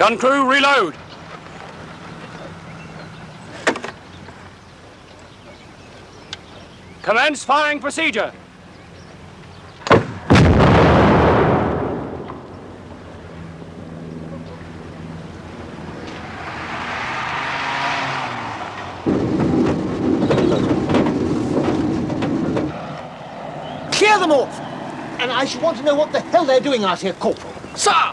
Gun crew, reload. Commence firing procedure. Clear them off! And I should want to know what the hell they're doing out here, Corporal. Sir!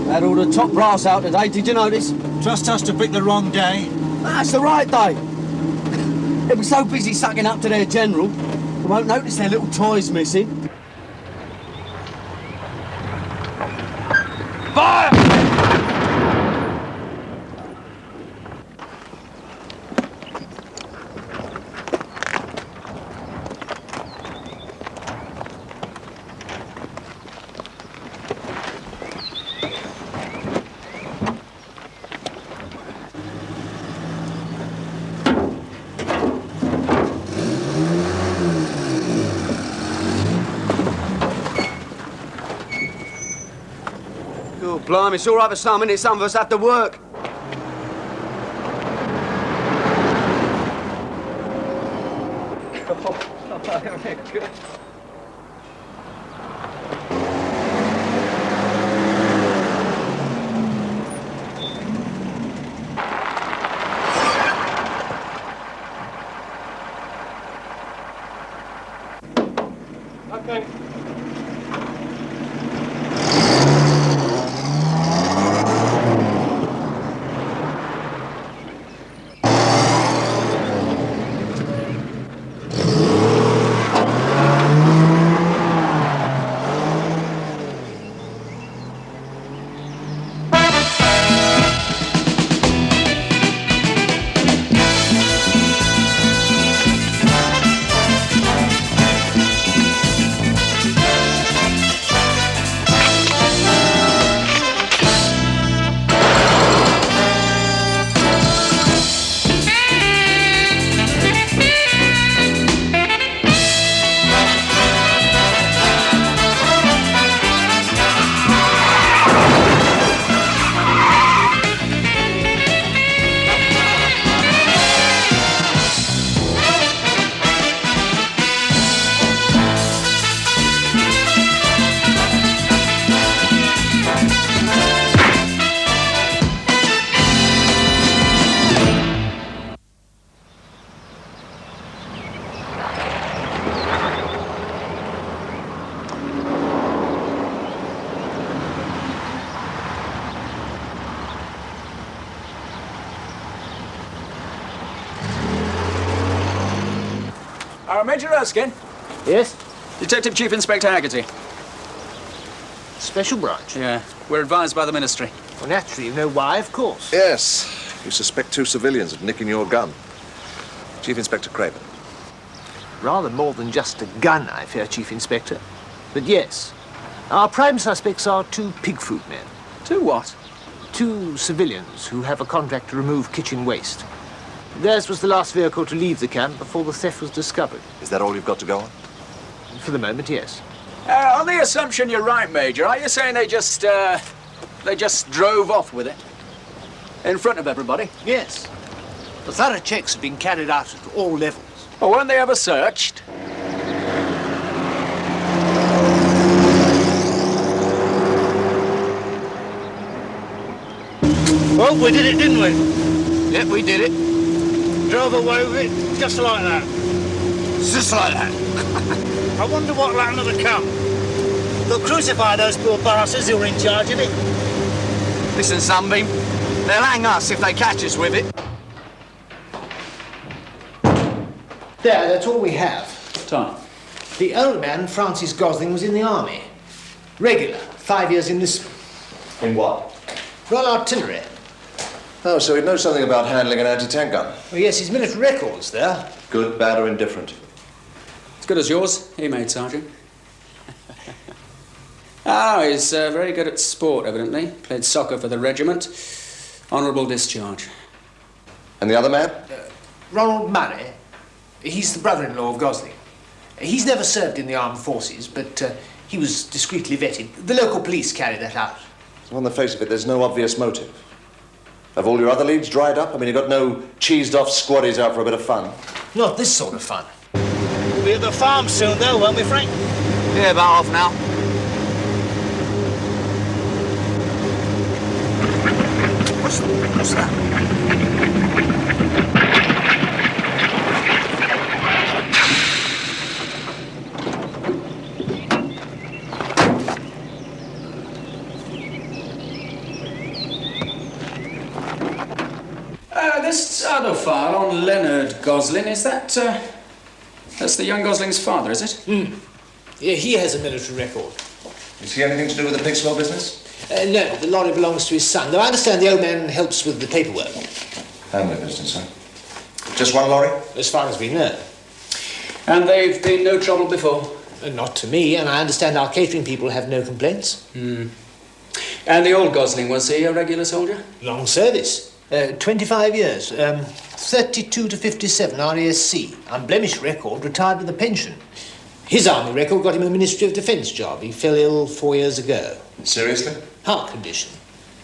Had all the top brass out today, did you notice? Trust us to pick the wrong day. That's the right day. They'll be so busy sucking up to their general, they won't notice their little toys missing. Fire! Blimey, it's all right for some minutes, some of us have to work. Okay. Major Erskine? Yes? Detective Chief Inspector Haggerty. Special branch? Yeah, we're advised by the Ministry. Well, naturally, you know why, of course. Yes. You suspect 2 civilians of nicking your gun. Chief Inspector Craven. Rather more than just a gun, I fear, Chief Inspector. But yes, our prime suspects are 2 pig food men. 2 what? 2 civilians who have a contract to remove kitchen waste. Theirs was the last vehicle to leave the camp before the theft was discovered. Is that all you've got to go on? For the moment, yes. On the assumption you're right, Major, are you saying they just drove off with it? In front of everybody? Yes. The thorough checks have been carried out at all levels. Well, weren't they ever searched? Well, we did it, didn't we? Yep, we did it. Drove away with it, just like that. Just like that. I wonder what'll happen to the camp. They'll crucify those poor bastards who were in charge of it. Listen, Sunbeam, they'll hang us if they catch us with it. There, that's all we have. Time. The old man, Francis Gosling, was in the army. Regular, 5 years in this... In what? Royal Artillery. Oh, so he'd know something about handling an anti-tank gun. Well, yes, his military record's there. Good, bad, or indifferent? As good as yours, he made, Sergeant. Oh, he's very good at sport, evidently. Played soccer for the regiment. Honourable discharge. And the other man? Ronald Murray. He's the brother-in-law of Gosling. He's never served in the armed forces, but he was discreetly vetted. The local police carry that out. So on the face of it, there's no obvious motive. Have all your other leads dried up? I mean, you've got no cheesed-off squaddies out for a bit of fun? Not this sort of fun. We'll be at the farm soon, though, won't we, Frank? Yeah, about half an hour. What's that? This other file on Leonard Gosling, is that, that's the young Gosling's father, is it? Yeah, he has a military record. Is he anything to do with the pig swell business? No, the lorry belongs to his son, though I understand the old man helps with the paperwork. Family business, huh? Just one lorry? As far as we know. And they've been no trouble before? Not to me, and I understand our catering people have no complaints. And the old Gosling, was he a regular soldier? Long service. 25 years. 32 to 57, RASC. Unblemished record, retired with a pension. His army record got him a Ministry of Defence job. He fell ill 4 years ago. Seriously? Heart condition.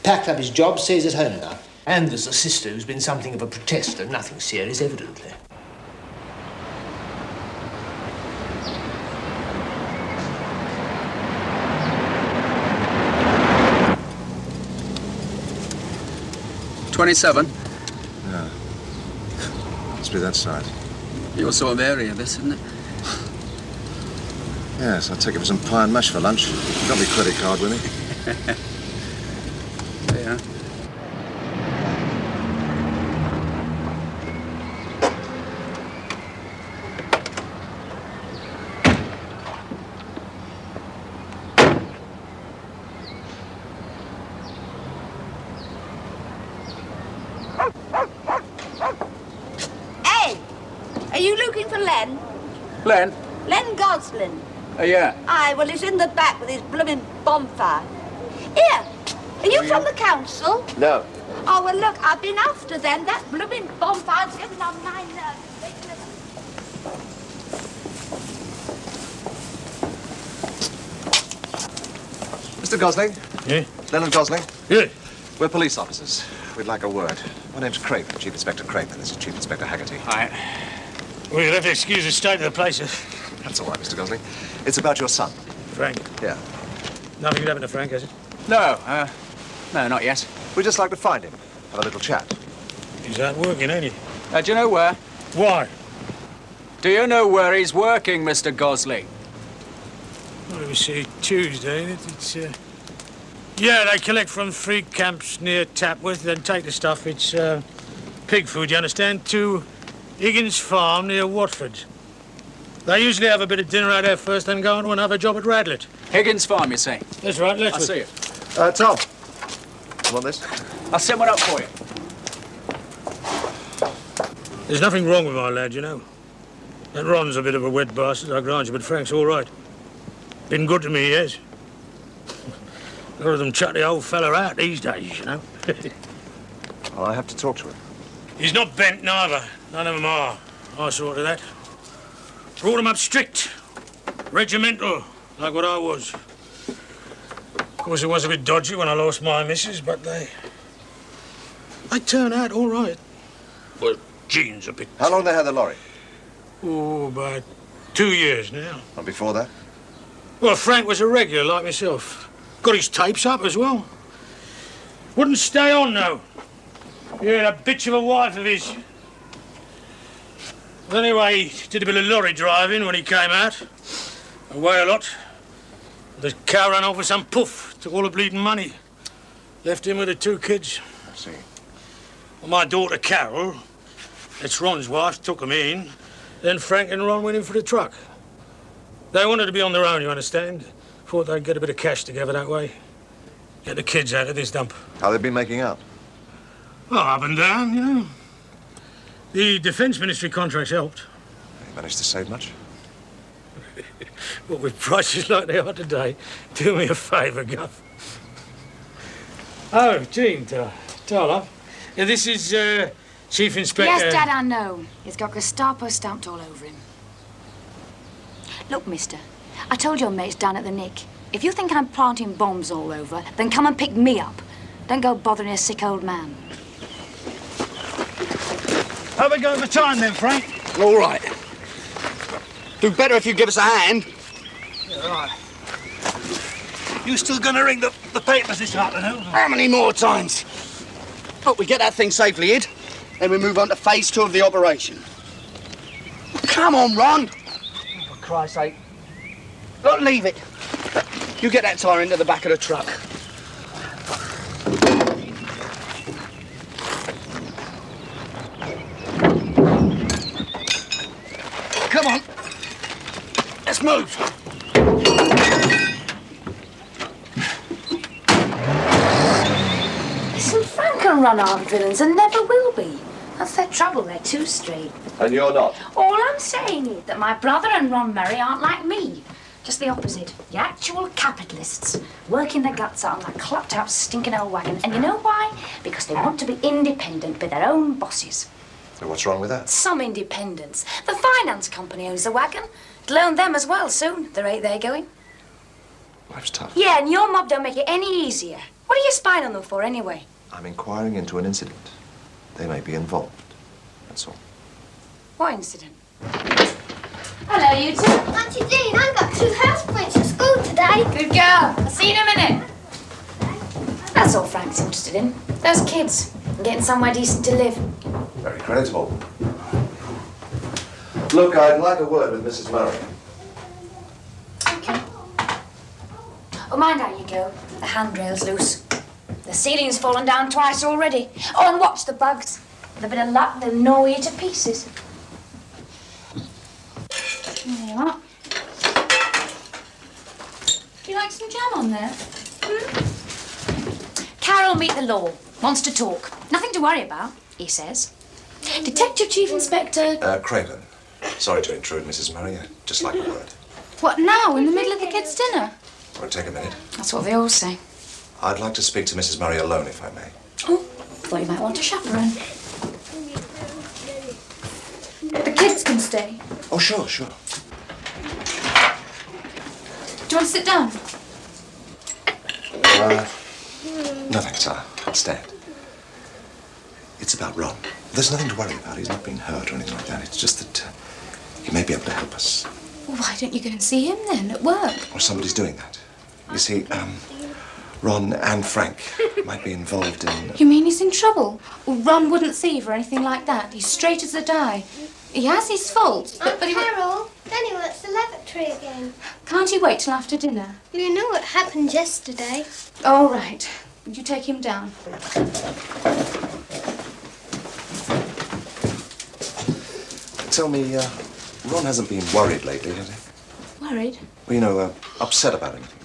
Packed up his job, stays at home now. And there's a sister who's been something of a protester. Nothing serious, evidently. $27. Yeah. Must be that side. Your sort of area, this, isn't it? Yes, I'll take it for some pie and mash for lunch. Got my credit card with me. Yeah. Hey, are you looking for Len? Len? Len Gosling. Yeah. Aye, well, he's in the back with his blooming bonfire. Here, are you from the council? No. Oh, well, look, I've been after them. That blooming bonfire's getting on my nerves. Mr. Gosling? Yeah? Leonard Gosling? Yeah. We're police officers. We'd like a word. My name's Craven, Chief Inspector Craven. This is Chief Inspector Haggerty. Hi. Well, you'll have to excuse the state of the place. That's all right, Mr. Gosling. It's about your son. Frank. Yeah. Nothing happened to Frank, has it? No, no, not yet. We'd just like to find him. Have a little chat. He's out working, ain't he? Do you know where? Why? Do you know where he's working, Mr. Gosling? Well, we see Tuesday, ain't it? It's, yeah, they collect from 3 camps near Tapworth, then take the stuff. It's, pig food, you understand, to Higgins Farm near Watford. They usually have a bit of dinner out there first, then go on to another job at Radlett. Higgins Farm, you say? That's right, let's I'll see you. Tom. You want this? I'll send one up for you. There's nothing wrong with my lad, you know. That Ron's a bit of a wet bastard, I grant you, but Frank's all right. Been good to me, he has. A lot of them chuck the old fella out these days, you know. Well, I have to talk to him. He's not bent, neither. None of them are. I saw to that. Brought him up strict. Regimental, like what I was. Of course, it was a bit dodgy when I lost my missus, but they turn out all right. Well, genes a bit... How long they had the lorry? Oh, about 2 years now. Not before that? Well, Frank was a regular like myself. Got his tapes up as well. Wouldn't stay on, though. Yeah, a bitch of a wife of his. Well, anyway, he did a bit of lorry driving when he came out. Away a lot. The cow ran off with some puff, took all the bleeding money. Left him with the 2 kids. I see. Well, my daughter Carol, that's Ron's wife, took him in. Then Frank and Ron went in for the truck. They wanted to be on their own, you understand. Thought they'd get a bit of cash together that way. Get the kids out of this dump. How they've been making out? Well, up and down, you know. The Defence Ministry contracts helped. You managed to save much? What with prices like they are today, do me a favour, Guff. Oh, Jean, love. Yeah, this is Chief Inspector... Yes, Dad, I know. He's got Gestapo stamped all over him. Look, mister, I told your mates down at the Nick, if you think I'm planting bombs all over, then come and pick me up. Don't go bothering a sick old man. How are we going for time then, Frank? All right. Do better if you give us a hand. Yeah, right. You still going to ring the papers this afternoon? How many more times? Look, we get that thing safely hid, then we move on to phase 2 of the operation. Come on, Ron. For Christ's sake. Look, leave it. You get that tyre into the back of the truck. Come on. Let's move. Listen, Frank and Ron aren't villains and never will be. That's their trouble, they're too straight. And you're not? All I'm saying is that my brother and Ron Murray aren't like me. Just the opposite. The actual capitalists, working their guts out on that clapped-out, stinking old wagon. And you know why? Because they want to be independent, be their own bosses. So what's wrong with that? Some independence. The finance company owns the wagon. It'll own them as well soon, at the rate they're going. Life's tough. Yeah, and your mob don't make it any easier. What are you spying on them for, anyway? I'm inquiring into an incident. They may be involved. That's all. What incident? Hello, you two. Auntie Jean, I got 2 houseprints at school today. Good girl. I'll see you in a minute. That's all Frank's interested in. Those kids. And getting somewhere decent to live. Very creditable. Look, I'd like a word with Mrs. Murray. Okay. Oh, mind how you go. The handrail's loose. The ceiling's fallen down twice already. Oh, and watch the bugs. With a bit of luck, they'll gnaw you to pieces. There you are. Do you like some jam on there? Carol, meet the law. Wants to talk. Nothing to worry about, he says. Detective Chief Inspector... Craven. Sorry to intrude, Mrs. Murray. I'd just like a word. What, now, in the middle of the kids' dinner? Won't take a minute. That's what they all say. I'd like to speak to Mrs. Murray alone, if I may. Oh, thought you might want a chaperone. The kids can stay. Oh, sure. Do you want to sit down? No, thanks. I'll stand. It's about Ron. There's nothing to worry about. He's not been hurt or anything like that. It's just that he may be able to help us. Well, why don't you go and see him then, at work? Or somebody's doing that. You see, Ron and Frank might be involved in... You mean he's in trouble? Well, Ron wouldn't thieve or anything like that. He's straight as a die. He has his faults, but he... Carol, Danny wants the lavatory again. Can't he wait till after dinner? You know what happened yesterday. All right. You take him down. Tell me, Ron hasn't been worried lately, has he? Worried? Well, you know, upset about anything.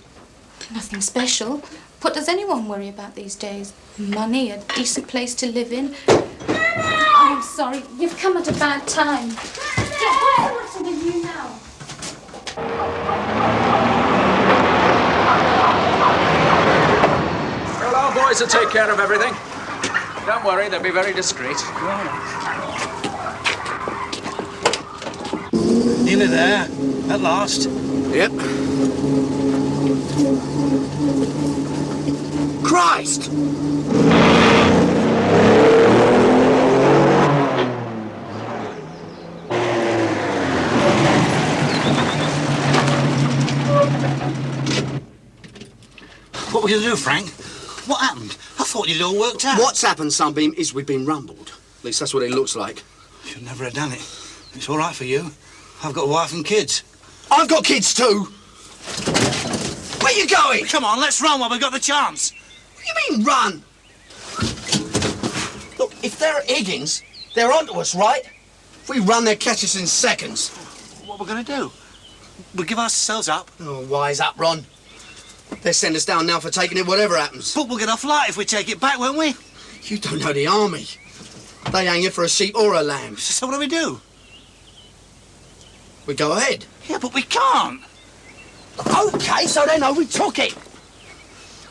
Nothing special. What does anyone worry about these days? Money, a decent place to live in. Oh, I'm sorry. You've come at a bad time. What's with you now? Well, our boys will take care of everything. Don't worry, they'll be very discreet. Nearly there, at last. Yep. Christ! What are we going to do, Frank? What happened? I thought you'd all worked out. What's happened, Sunbeam, is we've been rumbled. At least that's what it looks like. Should never have done it. It's all right for you. I've got a wife and kids. I've got kids too! Where you going? Come on, let's run while we've got the chance. What do you mean, run? Look, if they're at Higgins, they're onto us, right? If we run, they'll catch us in seconds. What are we going to do? We'll give ourselves up. Oh, wise up, Ron. They'll send us down now for taking it, whatever happens. But we'll get off light if we take it back, won't we? You don't know the army. They hang you for a sheep or a lamb. So what do we do? We go ahead. Yeah, but we can't. OK, so they know we took it.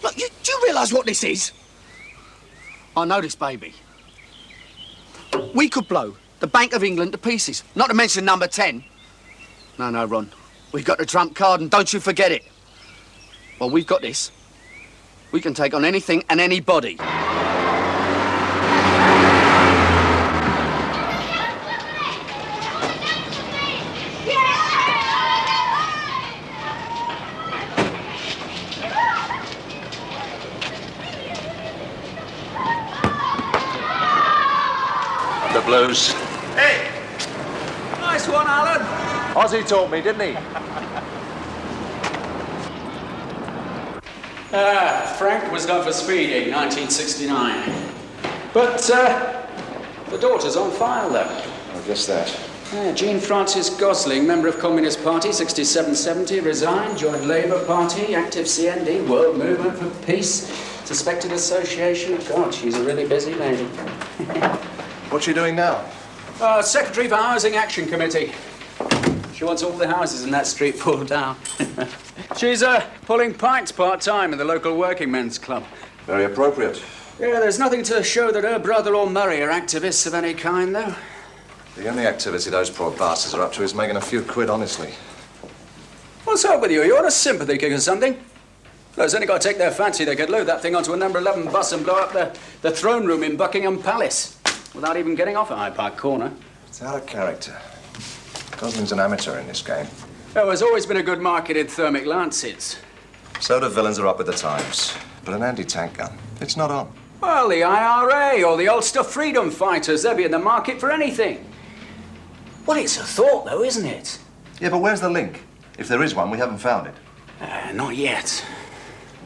Look, do you realise what this is? I know this, baby. We could blow the Bank of England to pieces, not to mention number 10. No, Ron. We've got the trump card, and don't you forget it. Well, we've got this. We can take on anything and anybody. The blues. Hey! Nice one, Alan. Ozzy taught me, didn't he? Frank was done for speeding, 1969. But the daughter's on file, though. I guess that. Jean Frances Gosling, member of Communist Party, 67-70, resigned, joined Labour Party, active CND, World Movement for Peace, suspected association. God, she's a really busy lady. What's she doing now? Secretary for Housing Action Committee. She wants all the houses in that street pulled down. She's pulling pints part-time in the local working men's club. Very appropriate. Yeah, there's nothing to show that her brother or Murray are activists of any kind, though. The only activity those poor bastards are up to is making a few quid, honestly. What's up with you? You're on a sympathy kick or something? Well, it's only got to take their fancy. They could load that thing onto a number 11 bus and blow up the throne room in Buckingham Palace without even getting off at Hyde Park Corner. It's out of character. Gosling's an amateur in this game. Oh, there's always been a good market in thermic lances. Soda villains are up with the times. But an anti-tank gun, it's not on. Well, the IRA or the Ulster Freedom Fighters, they'll be in the market for anything. Well, it's a thought, though, isn't it? Yeah, but where's the link? If there is one, we haven't found it. Not yet.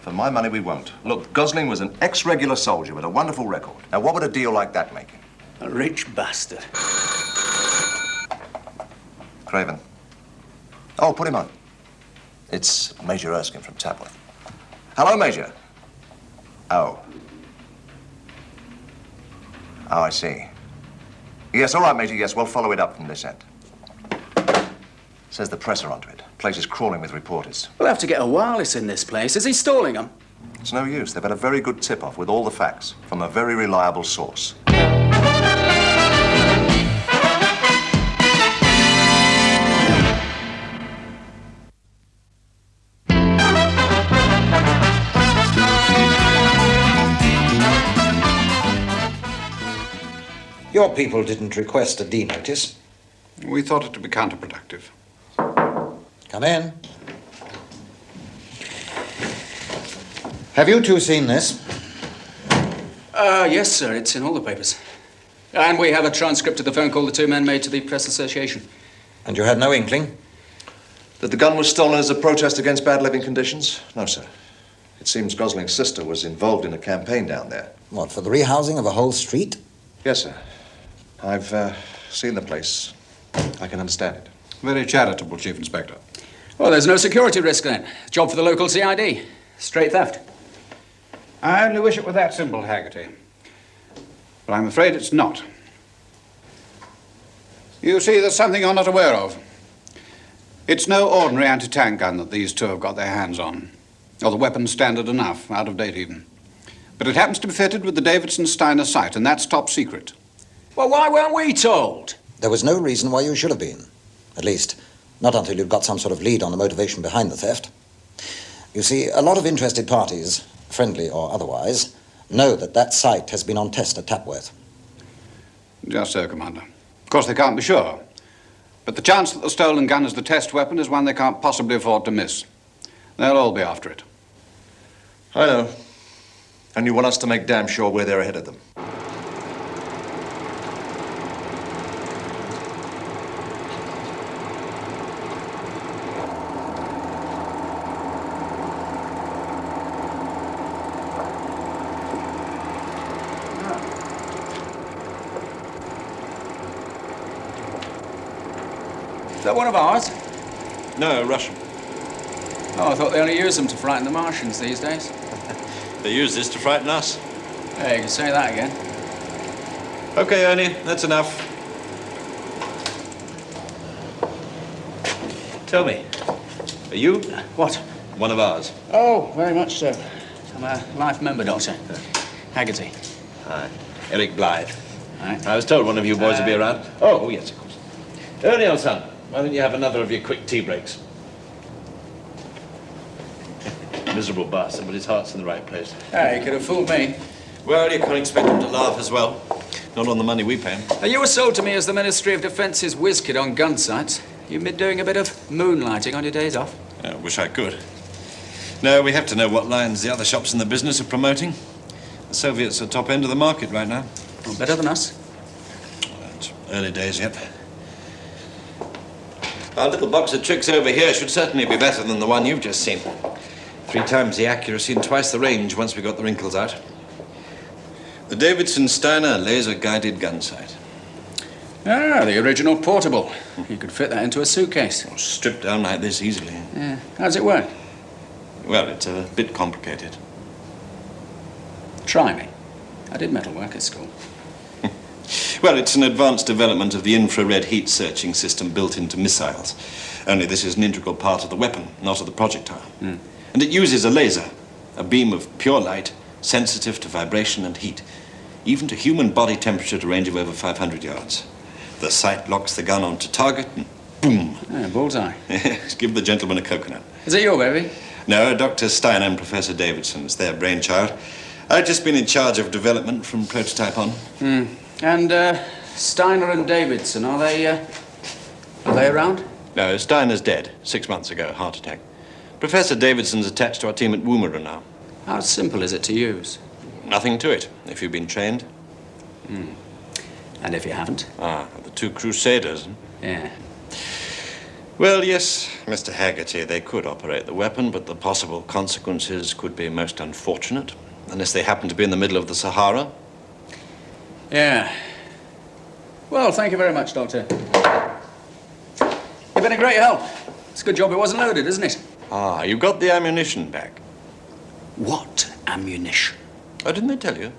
For my money, we won't. Look, Gosling was an ex-regular soldier with a wonderful record. Now, what would a deal like that make him? A rich bastard. Craven. Oh, put him on. It's Major Erskine from Tapworth. Hello, Major. Oh. Oh, I see. Yes, all right, Major, yes, we'll follow it up from this end. Says the press are onto it. Place is crawling with reporters. We'll have to get a wireless in this place. Is he stalling them? It's no use. They've had a very good tip-off with all the facts from a very reliable source. Your people didn't request a D-notice. We thought it to be counterproductive. Come in. Have you two seen this? Yes, sir. It's in all the papers. And we have a transcript of the phone call the two men made to the Press Association. And you had no inkling? That the gun was stolen as a protest against bad living conditions? No, sir. It seems Gosling's sister was involved in a campaign down there. What, for the rehousing of a whole street? Yes, sir. I've seen the place. I can understand it. Very charitable, Chief Inspector. Well, there's no security risk then. Job for the local CID. Straight theft. I only wish it were that simple, Haggerty. But I'm afraid it's not. You see, there's something you're not aware of. It's no ordinary anti-tank gun that these two have got their hands on. Or the weapon's standard enough, out of date even. But it happens to be fitted with the Davidson Steiner sight, and that's top secret. Well, why weren't we told? There was no reason why you should have been. At least, not until you'd got some sort of lead on the motivation behind the theft. You see, a lot of interested parties, friendly or otherwise, know that that site has been on test at Tapworth. Just so, Commander. Of course, they can't be sure. But the chance that the stolen gun is the test weapon is one they can't possibly afford to miss. They'll all be after it. I know. And you want us to make damn sure we're there ahead of them. Is that one of ours? No, Russian. Oh, I thought they only use them to frighten the Martians these days. They use this to frighten us. Hey, you can say that again. Okay, Ernie, that's enough. Tell me, Are you? What? One of ours. Oh, very much so. I'm a life member, Doctor. Haggerty. Hi. Eric Blythe. Hi. I was told one of you boys would be around. Oh, yes, of course. Ernie, old son, why don't you have another of your quick tea breaks? Miserable bastard, but his heart's in the right place. Hey, you could have fooled me. Well, you can't expect him to laugh as well. Not on the money we pay him. Now, you were sold to me as the Ministry of Defence's whiz kid on gun sites. You've been doing a bit of moonlighting on your days off. I wish I could. No, we have to know what lines the other shops in the business are promoting. The Soviets are top end of the market right now. Well, better than us. Well, it's early days yet. Our little box of tricks over here should certainly be better than the one you've just seen. 3 times the accuracy and twice the range once we got the wrinkles out. The Davidson Steiner laser-guided gun sight. Ah, the original portable. You could fit that into a suitcase. Well, stripped down like this easily. Yeah. How does it work? Well, it's a bit complicated. Try me. I did metal work at school. Well, it's an advanced development of the infrared heat searching system built into missiles. Only this is an integral part of the weapon, not of the projectile. And it uses a laser, a beam of pure light, sensitive to vibration and heat, even to human body temperature at a range of over 500 yards. The sight locks the gun onto target and boom. Yeah, bullseye. Give the gentleman a coconut. Is it your baby? No, Dr. Steiner and Professor Davidson. It's their brainchild. I've just been in charge of development from prototype on. And, Steiner and Davidson, are they around? No, Steiner's dead. 6 months ago, heart attack. Professor Davidson's attached to our team at Woomera now. How simple is it to use? Nothing to it, if you've been trained. And if you haven't? Ah, the 2 crusaders. Yeah. Well, yes, Mr. Haggerty, they could operate the weapon, but the possible consequences could be most unfortunate, unless they happen to be in the middle of the Sahara. Yeah. Well, thank you very much, Doctor. You've been a great help. It's a good job it wasn't loaded, isn't it? Ah, you got the ammunition back. What ammunition? Oh, didn't they tell you?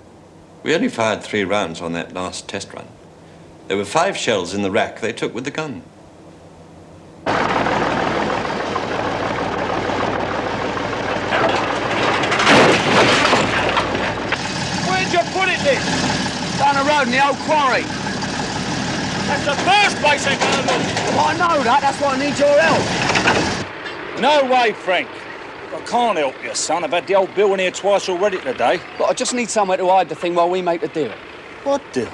We only fired 3 rounds on that last test run. There were 5 shells in the rack they took with the gun. Where'd you put it then? Down the road in the old quarry. That's the first place they're gonna look. Well, I know that. That's why I need your help. No way, Frank. I can't help you, son. I've had the old Bill in here twice already today. But I just need somewhere to hide the thing while we make the deal. What deal?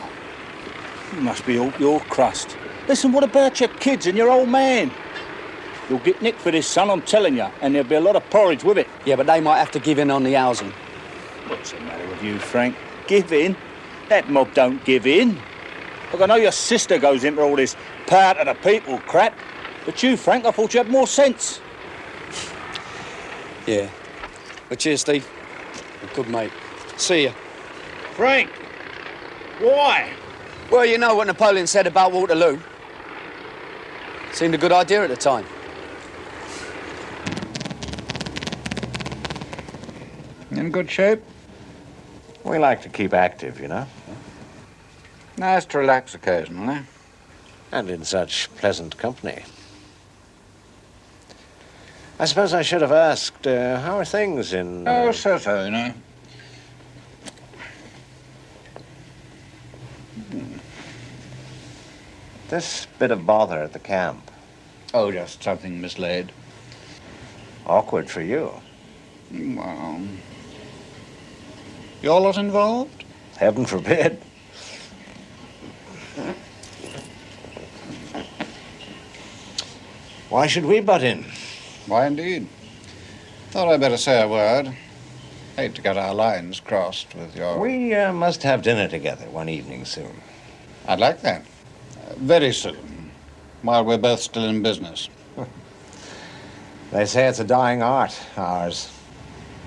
You must be all your crust. Listen, what about your kids and your old man? You'll get nicked for this, son, I'm telling you, and there'll be a lot of porridge with it. Yeah, but they might have to give in on the housing. What's the matter with you, Frank? Give in? That mob don't give in. Look, I know your sister goes into all this power to the people crap, but you, Frank, I thought you had more sense. Yeah. But cheers, Steve. Good mate. See ya. Frank, why? Well, you know what Napoleon said about Waterloo. Seemed a good idea at the time. In good shape? We like to keep active, you know. Nice to relax occasionally. And in such pleasant company. I suppose I should have asked, how are things in... Oh, so, you know. This bit of bother at the camp. Oh, just something mislaid. Awkward for you. Well... You're not involved? Heaven forbid. Why should we butt in? Why, indeed. Thought I'd better say a word. Hate to get our lines crossed with your... We must have dinner together one evening soon. I'd like that. Very soon. While we're both still in business. They say it's a dying art, ours.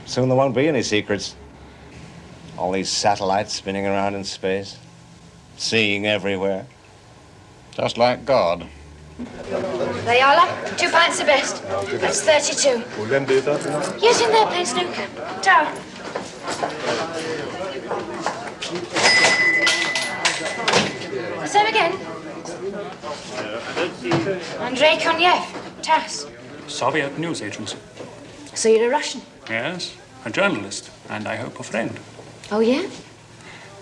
Soon there won't be any secrets. All these satellites spinning around in space. Seeing everywhere. Just like God. Viola, 2 pints of best. That's 32. Yes, in there playing snooker. Ta. Same again. Andrei Konyev. Tas. Soviet news agency. So you're a Russian? Yes, a journalist, and I hope a friend. Oh, yeah?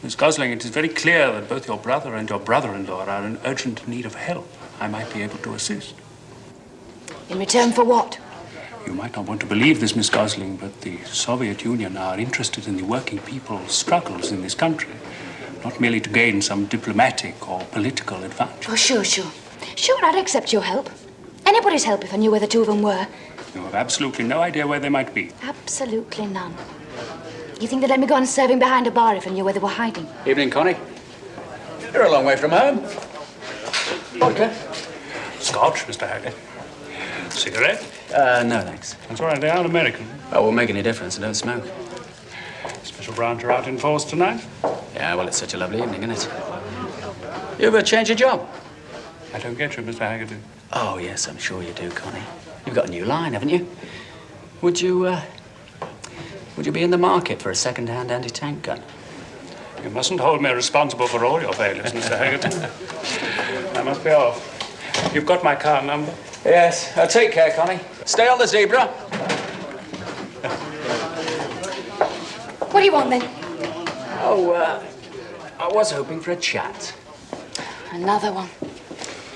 Miss Gosling, it is very clear that both your brother and your brother-in-law are in urgent need of help. I might be able to assist. In return for what? You might not want to believe this, Miss Gosling, but the Soviet Union are interested in the working people's struggles in this country, not merely to gain some diplomatic or political advantage. Oh, sure. Sure, I'd accept your help. Anybody's help if I knew where the two of them were. You have absolutely no idea where they might be. Absolutely none. You think they'd let me go on serving behind a bar if I knew where they were hiding? Evening, Connie. You're a long way from home. Vodka? Scotch, Mr. Haggard. Cigarette? No, thanks. That's all right, they aren't American. Oh, won't make any difference. I don't smoke. Special branch are out in force tonight? Yeah, well, it's such a lovely evening, isn't it? You ever change your job? I don't get you, Mr. Haggerty. Oh, yes, I'm sure you do, Connie. You've got a new line, haven't you? Would you be in the market for a second-hand anti-tank gun? You mustn't hold me responsible for all your failures, Mr. Haggerty. I must be off. You've got my car number? Yes. Take care, Connie. Stay on the zebra. What do you want, then? Oh, I was hoping for a chat. Another one.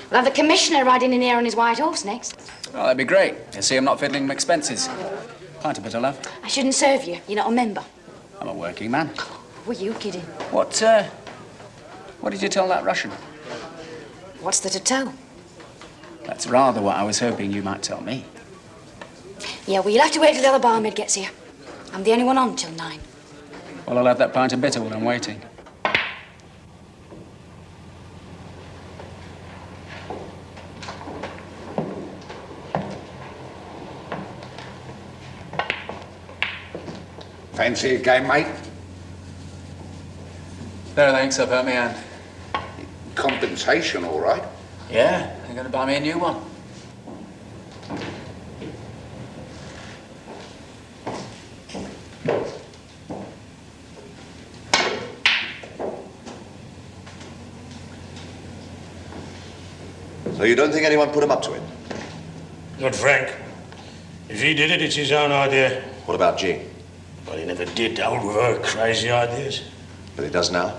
We'll have the commissioner riding in here on his white horse next. Oh, that'd be great. You see, I'm not fiddling with expenses. Pint of bitter, love. I shouldn't serve you. You're not a member. I'm a working man. Were you kidding? What did you tell that Russian? What's there to tell? That's rather what I was hoping you might tell me. Yeah, well, you'll have to wait till the other barmaid gets here. I'm the only one on till 9. Well, I'll have that pint of bitter while I'm waiting. Fancy a game, mate? No, thanks. I've hurt my hand. Compensation, all right. Yeah, they're going to buy me a new one. So you don't think anyone put him up to it? Not Frank. If he did it, it's his own idea. What about Jean? Well, he never did hold with her crazy ideas. But he does now?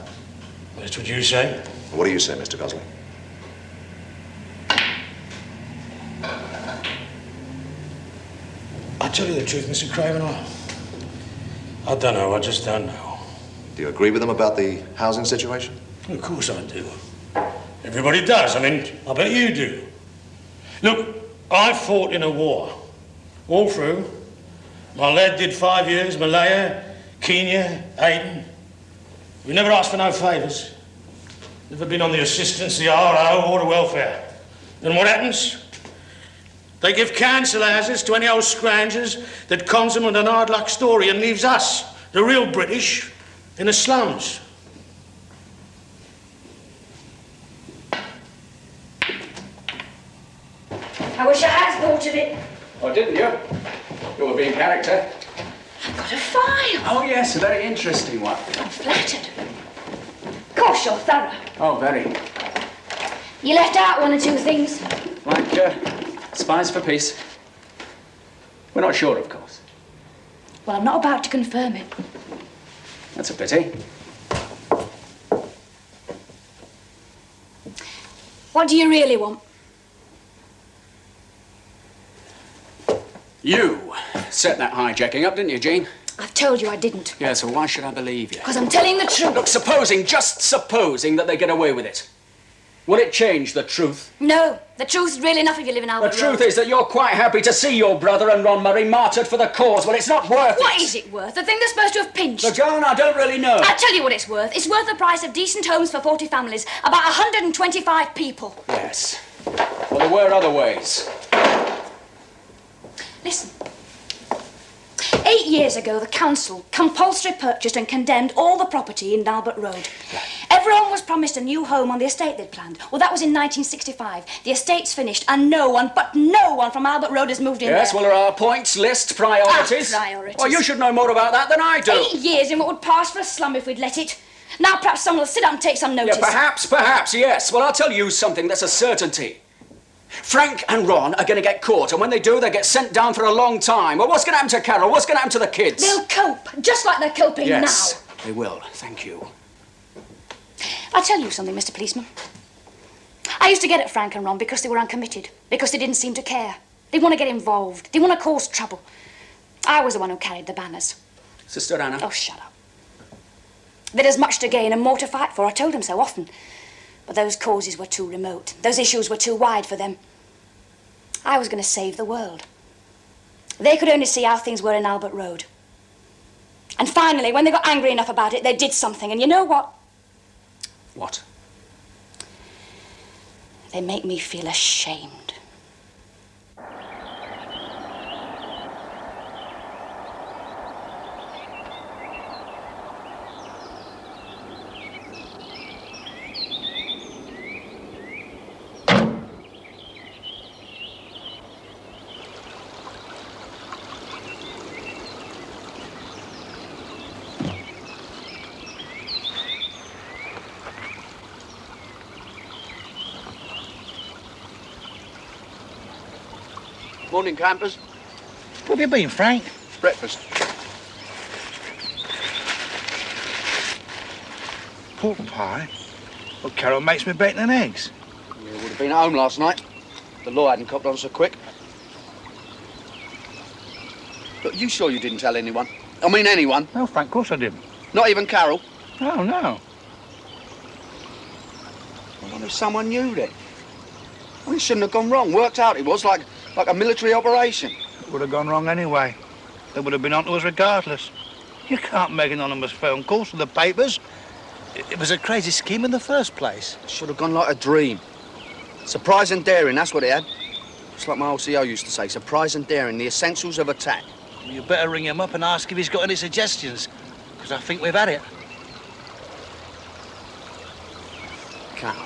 That's what you say. What do you say, Mr. Gosling? I tell you the truth, Mr. Craven, I don't know. I just don't know. Do you agree with him about the housing situation? Of course I do. Everybody does. I mean, I bet you do. Look, I fought in a war. All through. My lad did 5 years, Malaya, Kenya, Aden. We never asked for no favours. Never been on the assistance, the RO, or the welfare. Then what happens? They give council houses to any old scroungers that cons them with an hard luck story and leaves us, the real British, in the slums. I wish I had thought of it. Oh, didn't you? You were being character. I've got a file. Oh, yes, a very interesting one. I'm flattered. Of course, you're thorough. Oh, very. You left out one or two things. Like, spies for peace. We're not sure, of course. Well, I'm not about to confirm it. That's a pity. What do you really want? You set that hijacking up, didn't you, Jean? I've told you I didn't. Yeah, so why should I believe you? Because I'm telling the truth. Look, just supposing that they get away with it. Will it change the truth? No, the truth's real enough if you live in Albert The truth Road. is that you're quite happy to see your brother and Ron Murray martyred for the cause. Well, it's not worth it. What is it worth? The thing they're supposed to have pinched? Look, John, I don't really know. I'll tell you what it's worth. It's worth the price of decent homes for 40 families. About 125 people. Yes. Well, there were other ways. Listen. 8 years ago, the council compulsory purchased and condemned all the property in Albert Road. Everyone was promised a new home on the estate they'd planned. Well, that was in 1965. The estate's finished, and no one from Albert Road has moved in there. Yes, well, there are points, lists, priorities. Priorities. Well, you should know more about that than I do. 8 years in what would pass for a slum if we'd let it. Now perhaps someone will sit down and take some notice. Yeah, perhaps, yes. Well, I'll tell you something that's a certainty. Frank and Ron are going to get caught, and when they do, they get sent down for a long time. Well, what's going to happen to Carol? What's going to happen to the kids? They'll cope, just like they're coping now. Yes, they will. Thank you. I'll tell you something, Mr. Policeman. I used to get at Frank and Ron because they were uncommitted, because they didn't seem to care. They want to get involved. They want to cause trouble. I was the one who carried the banners. Sister Anna. Oh, shut up. They'd as much to gain and more to fight for. I told them so often. But those causes were too remote. Those issues were too wide for them. I was going to save the world. They could only see how things were in Albert Road. And finally, when they got angry enough about it, they did something. And you know what? What? They make me feel ashamed. Morning, campers. Where have you been, Frank? Breakfast. Pork pie? Well, Carol makes me bacon and eggs. You would have been at home last night. The law hadn't copped on so quick. But you sure you didn't tell anyone? I mean anyone? No, Frank, of course I didn't. Not even Carol? Oh, no. I wonder if someone knew then. Well, it shouldn't have gone wrong. Worked out it was like a military operation. It would have gone wrong anyway. They would have been on to us regardless. You can't make anonymous phone calls to the papers. It was a crazy scheme in the first place. It should have gone like a dream. Surprise and daring, that's what it had. It's like my old CO used to say, surprise and daring, the essentials of attack. You better ring him up and ask if he's got any suggestions, because I think we've had it. Carol.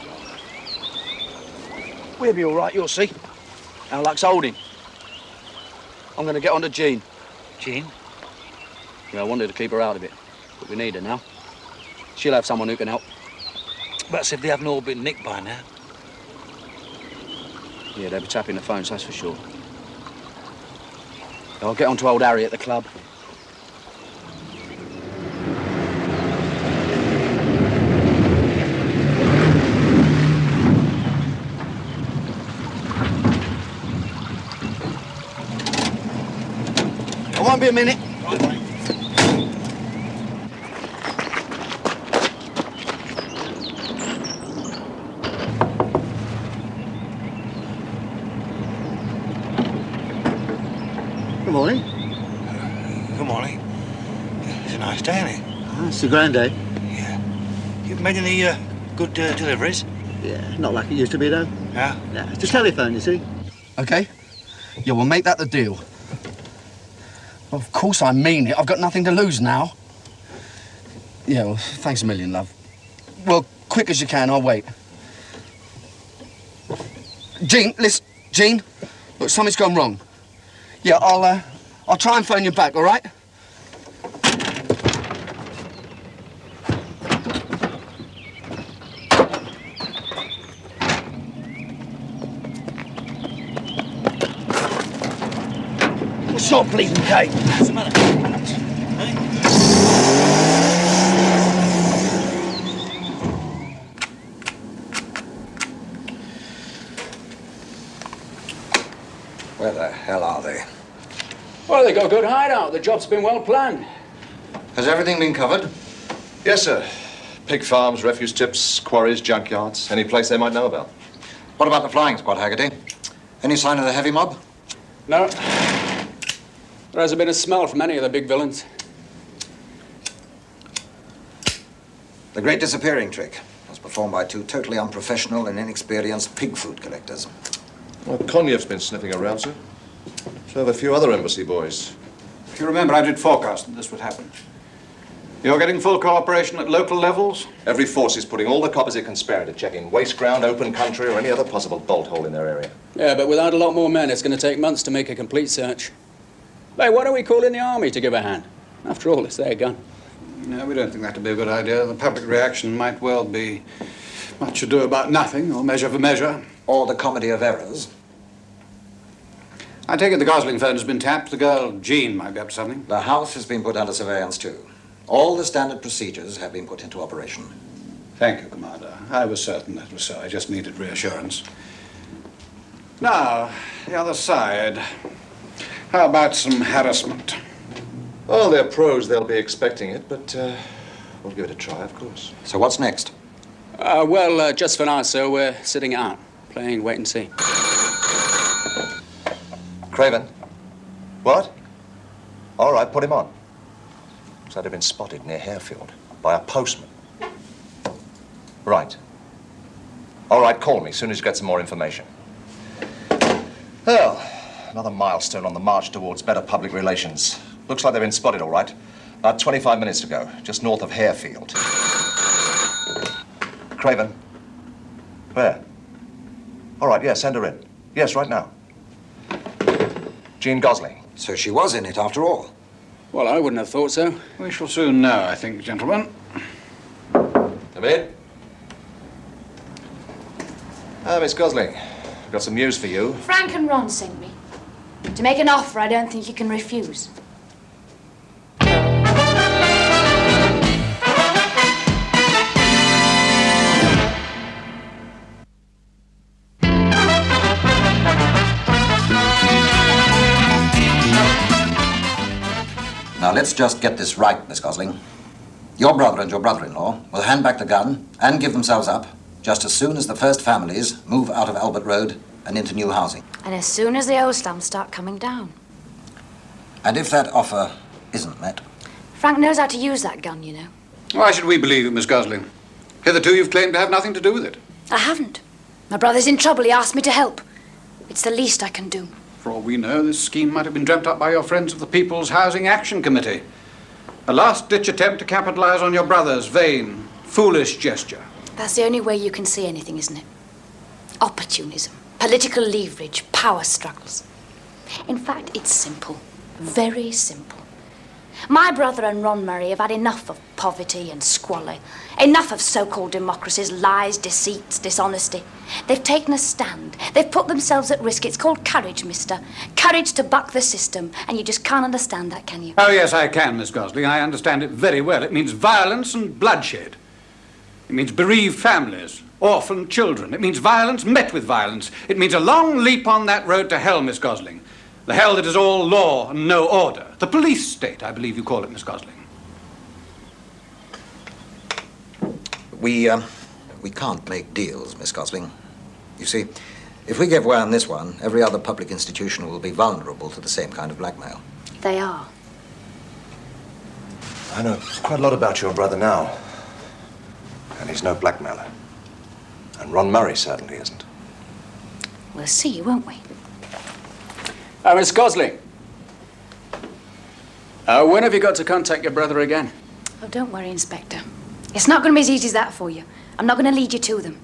We'll be all right, you'll see. Our luck's holding. I'm going to get on to Jean. Jean? Yeah, I wanted to keep her out of it, but we need her now. She'll have someone who can help. That's if they haven't all been nicked by now. Yeah, they'll be tapping the phones, that's for sure. I'll get on to old Harry at the club. I won't be a minute. Good morning. Good morning. It's a nice day, isn't it? It's a grand day. Yeah. You've made any good deliveries? Yeah, not like it used to be, though. Yeah? Yeah, it's a telephone, you see. OK? Yeah, we'll make that the deal. Well, of course I mean it. I've got nothing to lose now. Yeah, well, thanks a million, love. Well, quick as you can, I'll wait. Jean, listen, Jean, look, something's gone wrong. Yeah, I'll try and phone you back, all right? What's your bleeding game? What's the matter? Where the hell are they? Well, they got a good hideout. The job's been well planned. Has everything been covered? Yes, sir. Pig farms, refuse tips, quarries, junkyards, any place they might know about. What about the flying squad, Haggerty? Any sign of the heavy mob? No. There hasn't been a smell from any of the big villains. The great disappearing trick was performed by two totally unprofessional and inexperienced pig food collectors. Well, Konyev's been sniffing around, sir. So have a few other embassy boys. If you remember, I did forecast that this would happen. You're getting full cooperation at local levels? Every force is putting all the coppers it can spare to check in waste ground, open country, or any other possible bolt hole in their area. Yeah, but without a lot more men, it's going to take months to make a complete search. Hey, why don't we call in the army to give a hand? After all, it's their gun. No, we don't think that'd be a good idea. The public reaction might well be Much ado about nothing, or measure for measure. Or the comedy of errors. I take it the Gosling phone has been tapped. The girl, Jean, might be up to something. The house has been put under surveillance too. All the standard procedures have been put into operation. Thank you, Commander. I was certain that was so. I just needed reassurance. Now, the other side. How about some harassment? Well, they're pros. They'll be expecting it, but we'll give it a try, of course. So what's next? Well, just for now, sir, we're sitting it out, playing wait and see. Craven. What? All right, put him on. So they've been spotted near Harefield by a postman. Right. All right, call me as soon as you get some more information. Well, another milestone on the march towards better public relations. Looks like they've been spotted, all right. About 25 minutes ago, just north of Harefield. Craven. Where? All right, yeah, send her in. Yes, right now. Jean Gosling. So she was in it after all? Well, I wouldn't have thought so. We shall soon know, I think, gentlemen. Come in. Miss Gosling, I've got some news for you. Frank and Ron sent me. To make an offer I don't think you can refuse. Now, let's just get this right, Miss Gosling. Your brother and your brother-in-law will hand back the gun and give themselves up just as soon as the first families move out of Albert Road and into new housing. And as soon as the old stamps start coming down. And if that offer isn't met? Frank knows how to use that gun, you know. Why should we believe it, Miss Gosling? Hitherto you've claimed to have nothing to do with it. I haven't. My brother's in trouble. He asked me to help. It's the least I can do. For all we know, this scheme might have been dreamt up by your friends of the People's Housing Action Committee. A last-ditch attempt to capitalize on your brother's vain, foolish gesture. That's the only way you can see anything, isn't it? Opportunism, political leverage, power struggles. In fact, it's simple. Very simple. My brother and Ron Murray have had enough of poverty and squalor, enough of so-called democracies, lies, deceits, dishonesty. They've taken a stand. They've put themselves at risk. It's called courage, mister. Courage to buck the system, and you just can't understand that, can you? Oh, yes, I can, Miss Gosling. I understand it very well. It means violence and bloodshed. It means bereaved families, orphaned children. It means violence met with violence. It means a long leap on that road to hell, Miss Gosling. The hell that is all law and no order. The police state, I believe you call it, Miss Gosling. We can't make deals, Miss Gosling. You see, if we give way on this one, every other public institution will be vulnerable to the same kind of blackmail. They are. I know quite a lot about your brother now. And he's no blackmailer. And Ron Murray certainly isn't. We'll see, won't we? Miss Gosling. When have you got to contact your brother again? Oh, don't worry, Inspector. It's not going to be as easy as that for you. I'm not going to lead you to them.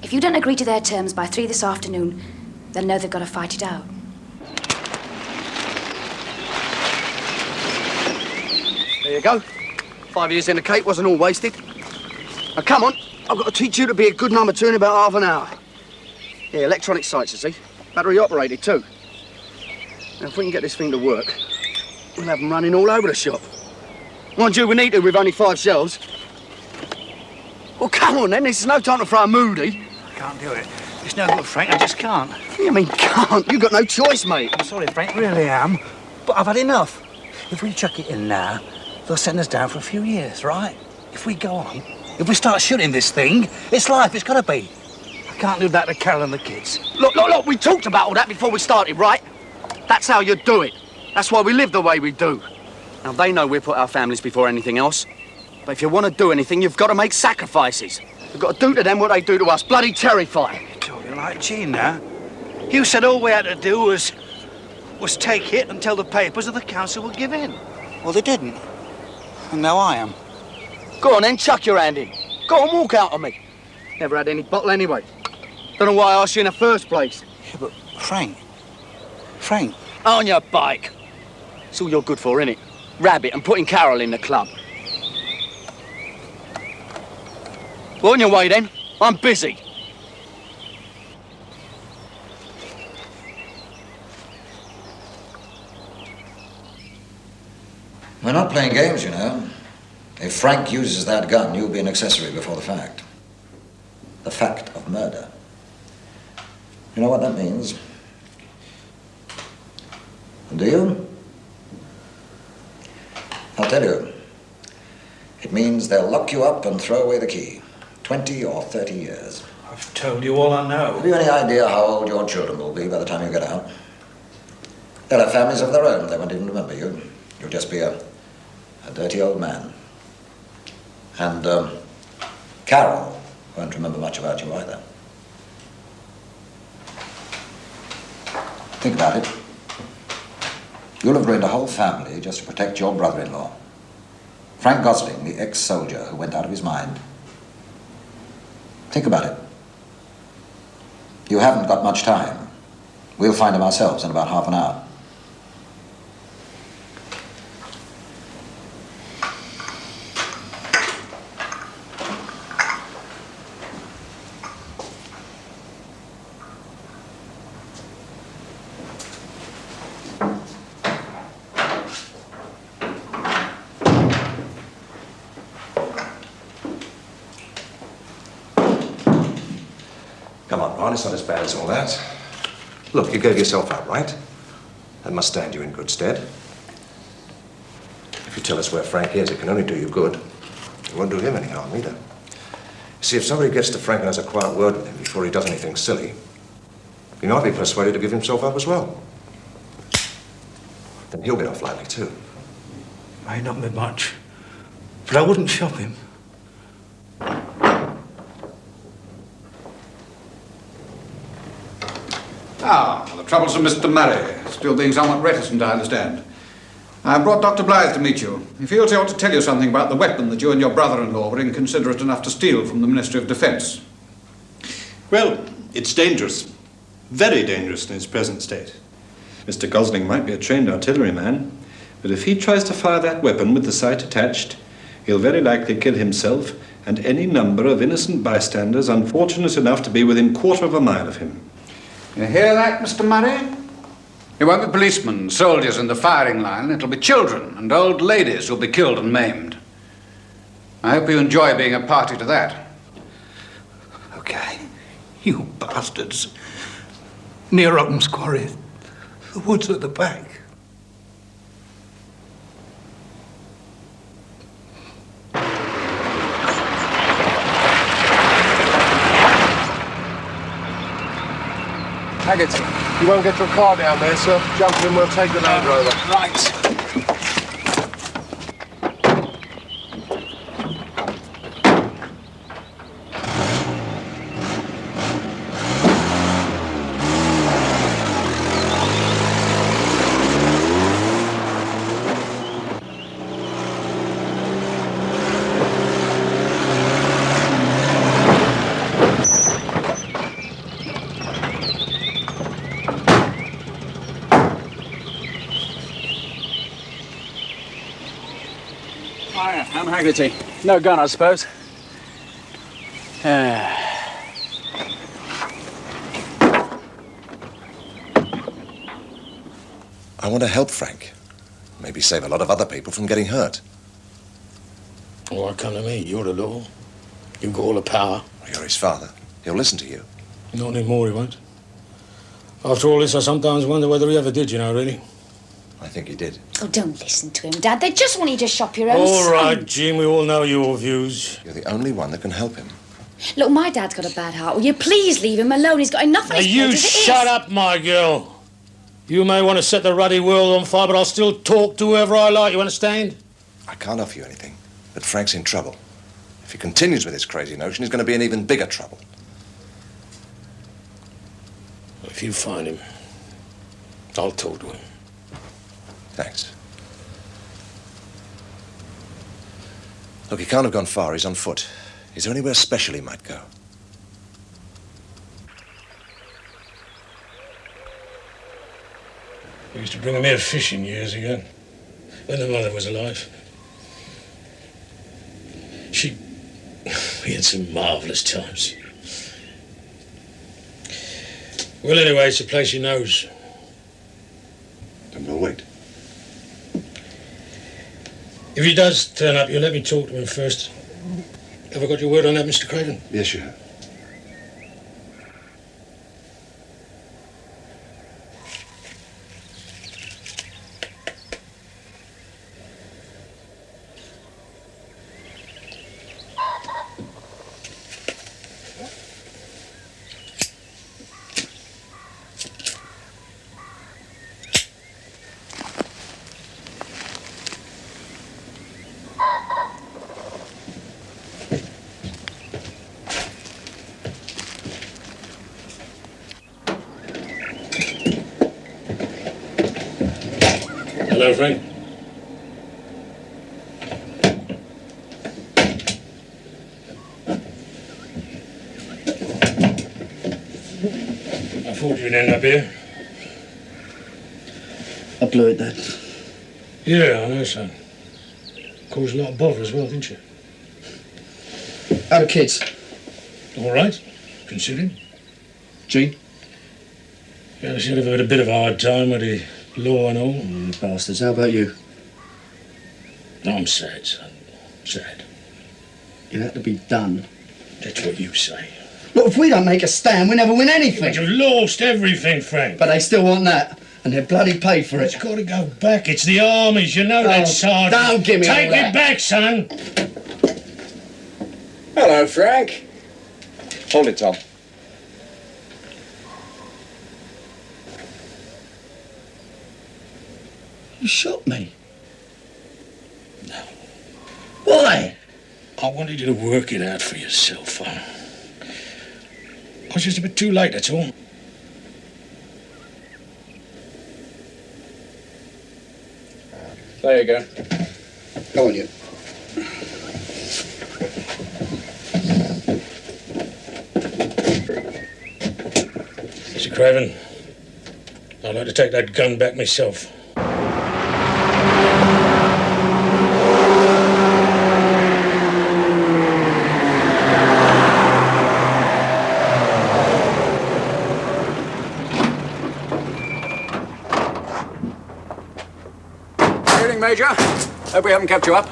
If you don't agree to their terms by 3 this afternoon, they'll know they've got to fight it out. There you go. 5 years in the Cape wasn't all wasted. Now, come on. I've got to teach you to be a good number 2 in about half an hour. Yeah, electronic sights, you see. Battery operated, too. Now, if we can get this thing to work, we'll have them running all over the shop. Mind you, we need to with only 5 shells. Well, come on, then. This is no time to throw a moody. I can't do it. It's no good, Frank. I just can't. What do you mean, can't? You've got no choice, mate. I'm sorry, Frank. Really am. But I've had enough. If we chuck it in now, they'll send us down for a few years, right? If we go on, if we start shooting this thing, it's life. It's got to be. I can't do that to Carol and the kids. Look, we talked about all that before we started, right? That's how you do it. That's why we live the way we do. Now, they know we put our families before anything else. But if you want to do anything, you've got to make sacrifices. You've got to do to them what they do to us. Bloody terrifying. You're talking like Jean now. You said all we had to do was take it and tell the papers that the council would give in. Well, they didn't. And now I am. Go on then, chuck your hand in. Go on, walk out on me. Never had any bottle anyway. Don't know why I asked you in the first place. Yeah, but Frank. On your bike. It's all you're good for, innit? Rabbit and putting Carol in the club. Well, on your way then. I'm busy. We're not playing games, you know. If Frank uses that gun, you'll be an accessory before the fact. The fact of murder. You know what that means? Do you? I'll tell you. It means they'll lock you up and throw away the key. 20 or 30 years. I've told you all I know. Have you any idea how old your children will be by the time you get out? They'll have families of their own. They won't even remember you. You'll just be a dirty old man. And Carol won't remember much about you either. Think about it. You'll have ruined a whole family just to protect your brother-in-law. Frank Gosling, the ex-soldier who went out of his mind. Think about it. You haven't got much time. We'll find him ourselves in about half an hour. Come on, Ron, it's not as bad as all that. Look, you gave yourself up, right? That must stand you in good stead. If you tell us where Frank is, it can only do you good. It won't do him any harm either. See, if somebody gets to Frank and has a quiet word with him before he does anything silly, he might be persuaded to give himself up as well. Then he'll get off lightly too. May not be much, but I wouldn't shop him. Ah, the troublesome Mr. Murray. Still being somewhat reticent, I understand. I've brought Dr. Blythe to meet you. He feels he ought to tell you something about the weapon that you and your brother-in-law were inconsiderate enough to steal from the Ministry of Defence. Well, it's dangerous. Very dangerous in its present state. Mr. Gosling might be a trained artilleryman, but if he tries to fire that weapon with the sight attached, he'll very likely kill himself and any number of innocent bystanders unfortunate enough to be within quarter of a mile of him. You hear that, Mr. Murray? It won't be policemen, soldiers in the firing line. It'll be children and old ladies who'll be killed and maimed. I hope you enjoy being a party to that. Okay. You bastards. Near Ockham's Quarry. The woods at the back. Haggerty, you won't get your car down there, sir. Jump in, we'll take the Land Rover. Right. I'm Haggerty. No gun, I suppose. I want to help Frank. Maybe save a lot of other people from getting hurt. Why come to me? You're the law. You've got all the power. You're his father. He'll listen to you. Not anymore, he won't. After all this, I sometimes wonder whether he ever did, you know, really. I think he did. Oh, don't listen to him, Dad. They just want you to shop your own All son. right, Jean, we all know your views. You're the only one that can help him. Look, my dad's got a bad heart. Will you please leave him alone? He's got enough on Now, his you plate as it is. shut up, my girl. You may want to set the ruddy world on fire, but I'll still talk to whoever I like, you understand? I can't offer you anything, but Frank's in trouble. If he continues with his crazy notion, he's going to be in even bigger trouble. If you find him, I'll talk to him. Thanks. Look, he can't have gone far. He's on foot. Is there anywhere special he might go? He used to bring him here fishing years ago, when the mother was alive. She We had some marvellous times. Well, anyway, it's a place he knows. Then we'll wait. If he does turn up, you'll let me talk to him first. Have I got your word on that, Mr. Craven? Yes, you have. Hello, Frank. I thought you'd end up here. I blew it, Dad. Yeah, I know, son. Caused a lot of bother as well, didn't you? How the kids? All right, considering. Jean? Yeah, she'd have had a bit of a hard time with the law and all. You bastards. How about you? No, I'm sad, son. Sad. You had to be done. That's what you say. Look, if we don't make a stand, we never win anything. But you've lost everything, Frank. But they still want that. And they're bloody paid for it. It's got to go back. It's the armies, you know that, Sergeant. Don't give me all Take that. it back, son. Hello, Frank. Hold it, Tom. You shot me. No. Why? I wanted you to work it out for yourself. I was just a bit too late, that's all. There you go. Go on, you. Mr. Craven, I'd like to take that gun back myself. Evening, Major. Hope we haven't kept you up.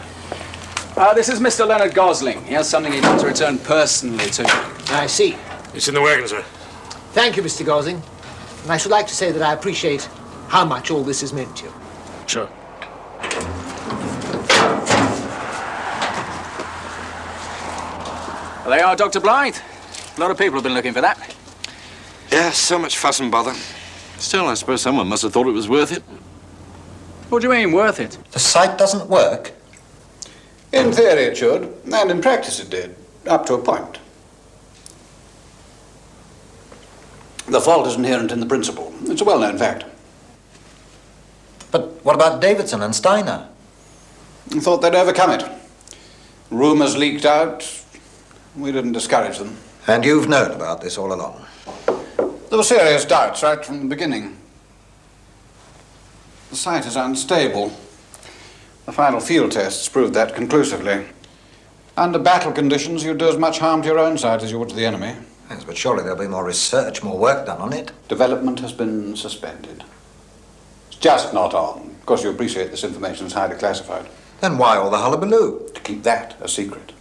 This is Mr. Leonard Gosling. He has something he'd like to return personally to you. I see. It's in the wagon, sir. Thank you, Mr. Gosling. And I should like to say that I appreciate how much all this has meant to you. Sure. Well, they are, Dr. Blythe. A lot of people have been looking for that. Yeah, so much fuss and bother. Still, I suppose someone must have thought it was worth it. What do you mean, worth it? The site doesn't work? In theory it should, and in practice it did, up to a point. The fault is inherent in the principle. It's a well-known fact. But what about Davidson and Steiner? I thought they'd overcome it. Rumours leaked out. We didn't discourage them. And you've known about this all along? There were serious doubts right from the beginning. The site is unstable. The final field tests proved that conclusively. Under battle conditions, you'd do as much harm to your own site as you would to the enemy. Yes, but surely there'll be more research, more work done on it. Development has been suspended. It's just not on. Of course, you appreciate this information is highly classified. Then why all the hullabaloo? To keep that a secret.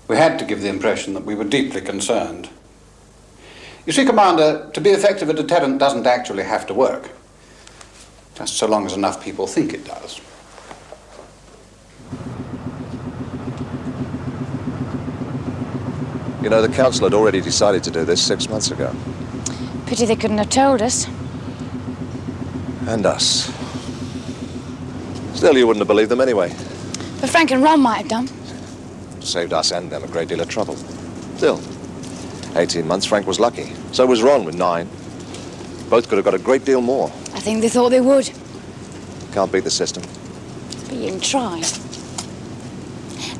We had to give the impression that we were deeply concerned. You see, Commander, to be effective, a deterrent doesn't actually have to work. Just so long as enough people think it does. You know, the council had already decided to do this 6 months ago. Pity they couldn't have told us. And us. Still, you wouldn't have believed them anyway. But Frank and Ron might have done. Saved us and them a great deal of trouble. Still, 18 months, Frank was lucky. So was Ron with 9. Both could have got a great deal more. I think they thought they would. Can't beat the system. But you can try.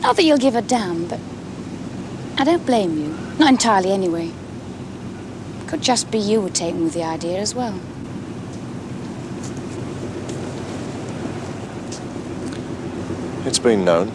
Not that you'll give a damn, but I don't blame you. Not entirely, anyway. Could just be you were taken with the idea as well. It's been known.